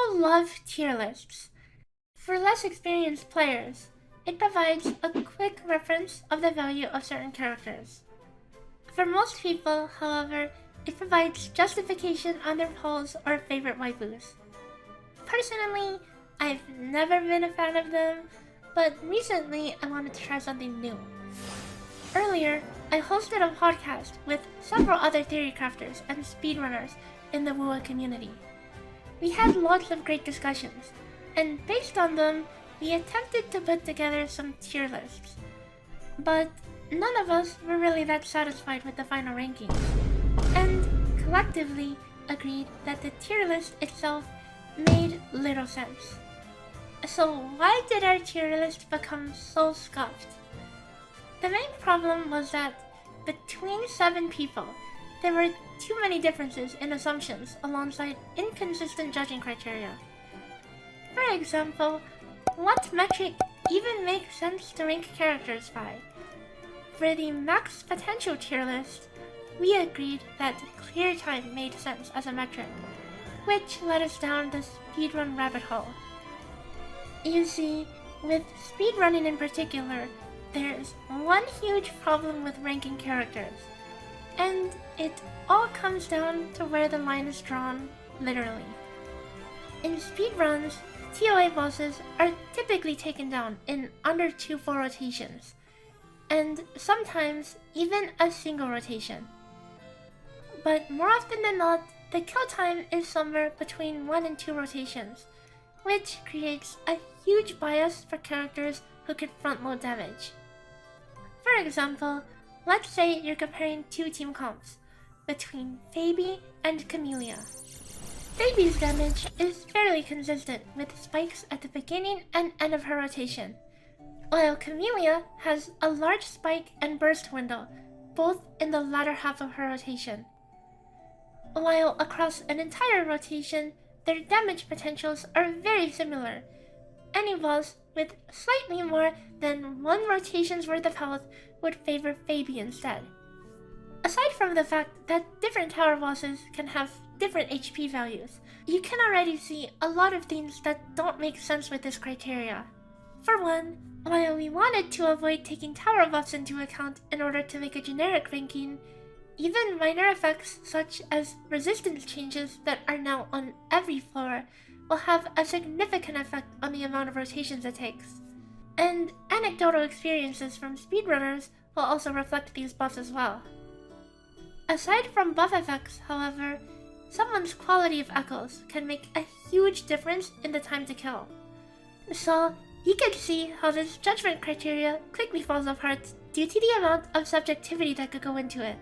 People love tier lists. For less experienced players, it provides a quick reference of the value of certain characters. For most people, however, it provides justification on their polls or favorite waifus. Personally, I've never been a fan of them, but recently I wanted to try something new. Earlier, I hosted a podcast with several other theory crafters and speedrunners in the Wuwa community. We had lots of great discussions, and based on them, we attempted to put together some tier lists. But none of us were really that satisfied with the final rankings, and collectively agreed that the tier list itself made little sense. So why did our tier list become so scuffed? The main problem was that between 7 people, there were too many differences in assumptions alongside inconsistent judging criteria. For example, what metric even makes sense to rank characters by? For the max potential tier list, we agreed that clear time made sense as a metric, which led us down the speedrun rabbit hole. You see, with speedrunning in particular, there's one huge problem with ranking characters, and it all comes down to where the line is drawn, literally. In speedruns, TOA bosses are typically taken down in under 2 full rotations, and sometimes even a single rotation. But more often than not, the kill time is somewhere between 1 and 2 rotations, which creates a huge bias for characters who can front-load damage. For example, let's say you're comparing 2 team comps between Fabi and Camellia. Fabi's damage is fairly consistent with spikes at the beginning and end of her rotation, while Camellia has a large spike and burst window, both in the latter half of her rotation. While across an entire rotation, their damage potentials are very similar. Any boss with slightly more than 1 rotation's worth of health would favor Fabi instead. Aside from the fact that different tower bosses can have different HP values, you can already see a lot of things that don't make sense with this criteria. For one, while we wanted to avoid taking tower buffs into account in order to make a generic ranking, even minor effects such as resistance changes that are now on every floor will have a significant effect on the amount of rotations it takes. And anecdotal experiences from speedrunners will also reflect these buffs as well. Aside from buff effects, however, someone's quality of echoes can make a huge difference in the time to kill. So, you can see how this judgment criteria quickly falls apart due to the amount of subjectivity that could go into it.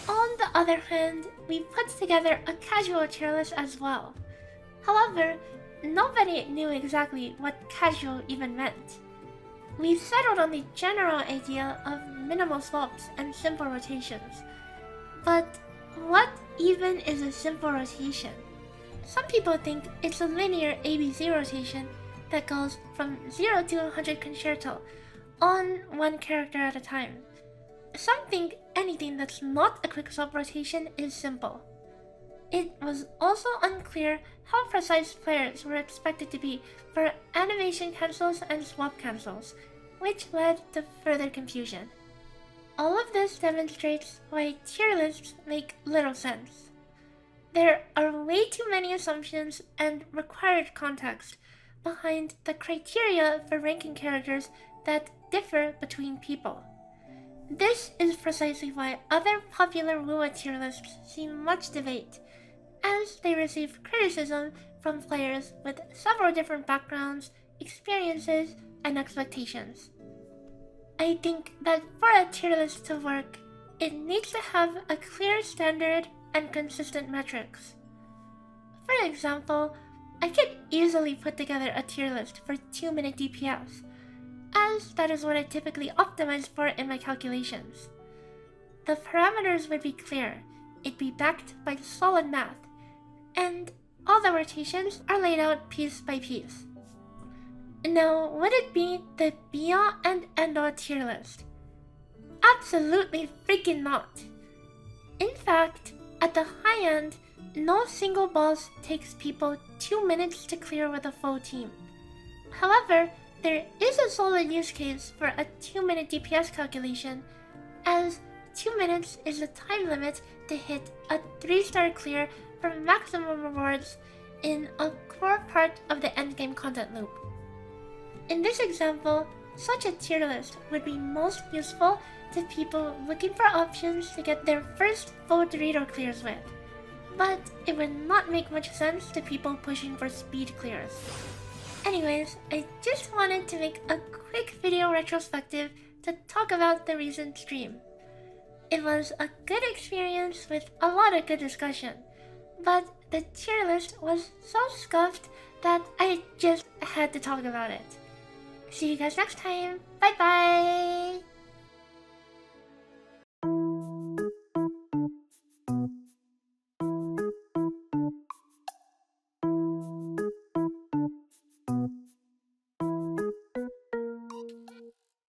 On the other hand, we put together a casual tier list as well. However, nobody knew exactly what casual even meant. We settled on the general idea of minimal swaps and simple rotations. But what even is a simple rotation? Some people think it's a linear ABC rotation that goes from 0 to 100 concerto on one character at a time. Some think anything that's not a quick swap rotation is simple. It was also unclear how precise players were expected to be for animation cancels and swap cancels, which led to further confusion. All of this demonstrates why tier lists make little sense. There are way too many assumptions and required context behind the criteria for ranking characters that differ between people. This is precisely why other popular Wuwa tier lists see much debate, as they receive criticism from players with several different backgrounds, experiences, and expectations. I think that for a tier list to work, it needs to have a clear standard and consistent metrics. For example, I could easily put together a tier list for 2-minute DPS, as that is what I typically optimize for in my calculations. The parameters would be clear, it'd be backed by solid math, and all the rotations are laid out piece by piece. Now, would it be the be-all and end-all tier list? Absolutely freaking not! In fact, at the high end, no single boss takes people 2 minutes to clear with a full team. However, there is a solid use case for a 2-minute DPS calculation, as 2 minutes is the time limit to hit a 3-star clear for maximum rewards in a core part of the endgame content loop. In this example, such a tier list would be most useful to people looking for options to get their first full Dorito clears with, but it would not make much sense to people pushing for speed clears. Anyways, I just wanted to make a quick video retrospective to talk about the recent stream. It was a good experience with a lot of good discussion, but the tier list was so scuffed that I just had to talk about it. See you guys next time. Bye bye!